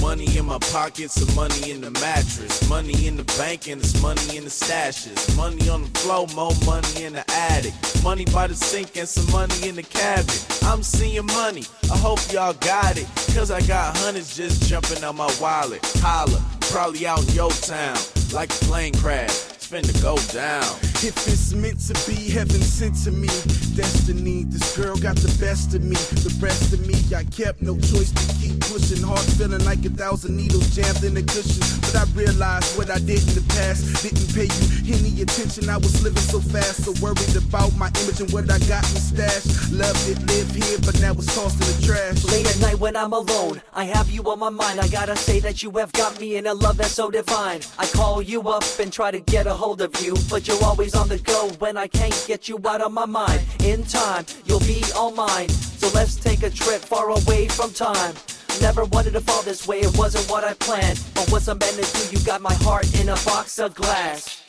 Money in my pockets and money in the mattress. Money in the bank and it's money in the stashes. Money on the floor, more money in the attic. Money by the sink and some money in the cabinet. I'm seeing money, I hope y'all got it. Cause I got hundreds just jumping out my wallet. Holla, probably out in your town. Like a plane crash, it's finna go down. If it's meant to be, heaven sent to me. Destiny, this girl got the best of me. The rest of me, I kept no choice to keep pushing. Heart feeling like 1,000 needles jammed in the cushion. But I realized what I did in the past didn't pay you any attention. I was living so fast, so worried about my image and what I got in stash. Loved it, lived here, but now it's tossed in the trash. Late at night when I'm alone, I have you on my mind. I gotta say that you have got me in a love that's so divine. I call you up and try to get a hold of you, but you're always on the go when I can't get you out of my mind. In time, you'll be all mine, so let's take a trip far away from time. Never wanted to fall this way, it wasn't what I planned, but what's I'm meant to do, you got my heart in a box of glass.